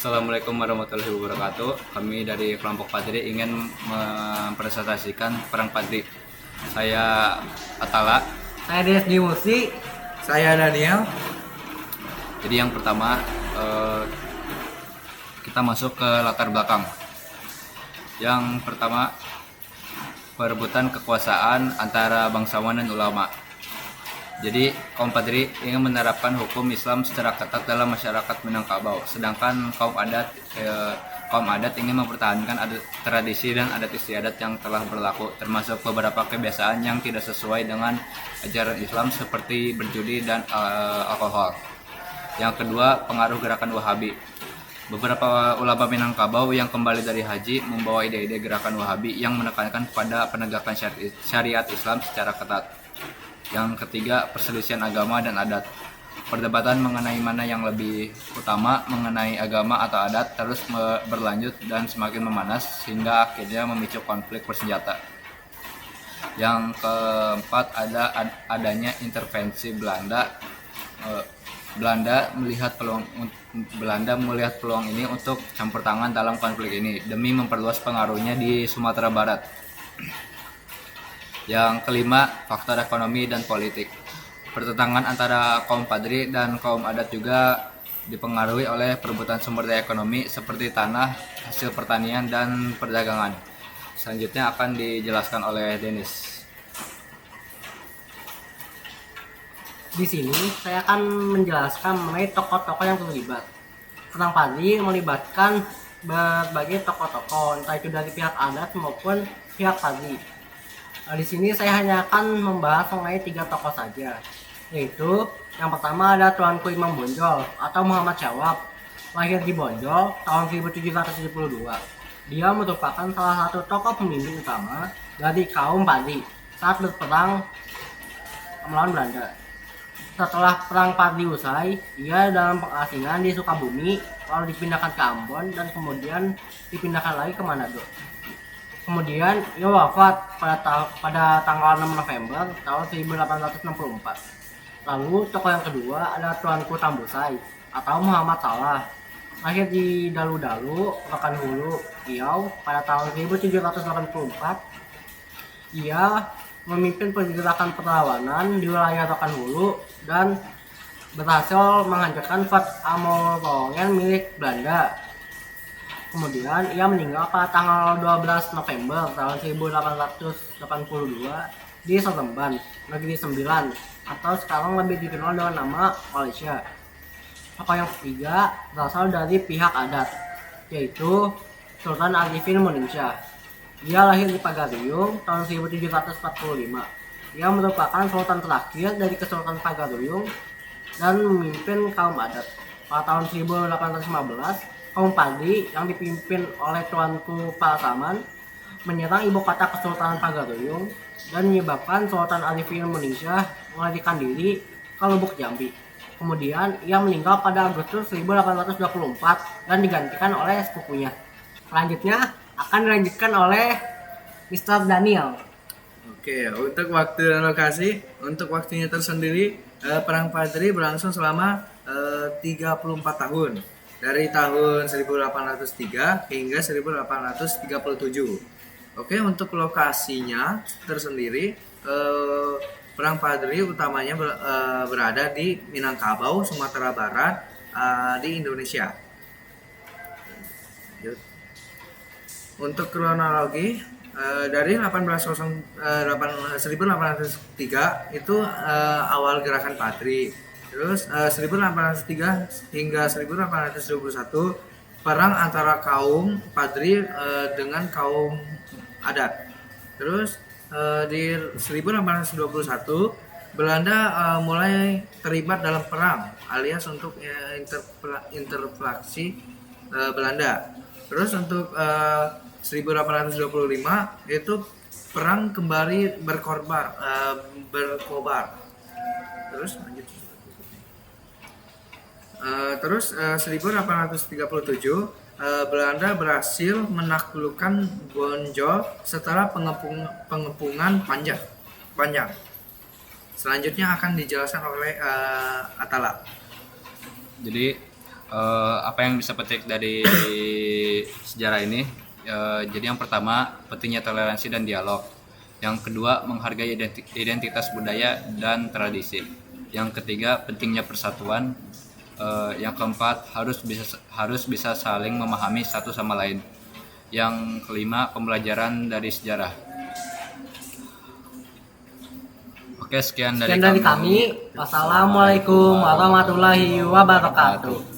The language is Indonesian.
Assalamualaikum warahmatullahi wabarakatuh. Kami dari kelompok Padri ingin mempresentasikan perang Padri. Saya Atala. Saya Desdi Musi. Saya Daniel. Jadi yang pertama kita masuk ke latar belakang. Yang pertama, perebutan kekuasaan antara bangsawan dan ulama. Jadi kaum Padri ingin menerapkan hukum Islam secara ketat dalam masyarakat Minangkabau, sedangkan kaum adat ingin mempertahankan tradisi dan adat istiadat yang telah berlaku, termasuk beberapa kebiasaan yang tidak sesuai dengan ajaran Islam seperti berjudi dan alkohol. Yang kedua, pengaruh gerakan Wahabi. Beberapa ulama Minangkabau yang kembali dari haji membawa ide-ide gerakan Wahabi yang menekankan pada penegakan syariat Islam secara ketat. Yang ketiga, perselisihan agama dan adat. Perdebatan mengenai mana yang lebih utama mengenai agama atau adat terus berlanjut dan semakin memanas hingga akhirnya memicu konflik bersenjata. Yang keempat, adanya intervensi Belanda. Belanda melihat peluang ini untuk campur tangan dalam konflik ini demi memperluas pengaruhnya di Sumatera Barat. Yang kelima, faktor ekonomi dan politik. Pertentangan antara kaum Padri dan kaum adat juga dipengaruhi oleh perebutan sumber daya ekonomi seperti tanah, hasil pertanian, dan perdagangan. Selanjutnya akan dijelaskan oleh Denis. Di sini saya akan menjelaskan mengenai tokoh-tokoh yang terlibat. Perang Padri melibatkan berbagai tokoh-tokoh, entah itu dari pihak adat maupun pihak Padri. Di sini saya hanya akan membahas mengenai 3 tokoh saja, yaitu yang pertama ada Tuanku Imam Bonjol atau Muhammad Syawab, lahir di Bonjol tahun 1772. Dia merupakan salah satu tokoh pemimpin utama dari kaum Padri saat berperang melawan Belanda. Setelah perang Padri usai, ia dalam pengasingan di Sukabumi, lalu dipindahkan ke Ambon dan kemudian dipindahkan lagi ke Manado. Kemudian ia wafat pada tanggal 6 November tahun 1864. Lalu tokoh yang kedua adalah Tuanku Tambusai atau Muhammad Salah, lahir di Dalu-Dalu, Rokan Hulu, Riau pada tahun 1784. Ia memimpin pergerakan perlawanan di wilayah Rokan Hulu dan berhasil menghancurkan Fort Amorongen milik Belanda. Kemudian ia meninggal pada tanggal 12 November tahun 1882 di Soremban, Negeri Sembilan, atau sekarang lebih dikenal dengan nama Malaysia. Tokoh yang ketiga berasal dari pihak adat, yaitu Sultan Arifin Moningsyah. Ia lahir di Pagaruyung tahun 1745. Ia merupakan sultan terakhir dari Kesultanan Pagaruyung dan memimpin kaum adat. Pada tahun 1815, kaum Padri yang dipimpin oleh Tuanku Pasaman menyerang ibu kota Kesultanan Pagaruyung dan menyebabkan Sultan Arifin Moningsyah melarikan diri ke Lubuk Jambi. Kemudian ia meninggal pada Agustus 1824 dan digantikan oleh sepupunya. Selanjutnya akan dilanjutkan oleh Mr. Daniel. Oke, untuk waktu dan lokasi, untuk waktunya tersendiri, Perang Padri berlangsung selama 34 tahun. Dari tahun 1803 hingga 1837. Oke, untuk lokasinya tersendiri, Perang Padri utamanya berada di Minangkabau, Sumatera Barat, di Indonesia. Untuk kronologi, dari 1803 itu awal gerakan Padri. Terus 1803 hingga 1821 perang antara kaum Padri dengan kaum adat. Terus di 1821 Belanda mulai terlibat dalam perang alias untuk intervensi Belanda. Terus untuk 1825 itu perang kembali berkobar. Terus lanjut. Terus 1837 Belanda berhasil menaklukkan Bonjol setelah pengepungan panjang. Selanjutnya akan dijelaskan oleh Atala. Jadi Apa yang bisa petik dari sejarah ini? Jadi yang pertama, pentingnya toleransi dan dialog. Yang kedua, menghargai identitas budaya dan tradisi. Yang ketiga, pentingnya persatuan. Yang keempat, harus bisa saling memahami satu sama lain. Yang kelima, pembelajaran dari sejarah. Oke, sekian dari kami. Wassalamualaikum warahmatullahi wabarakatuh.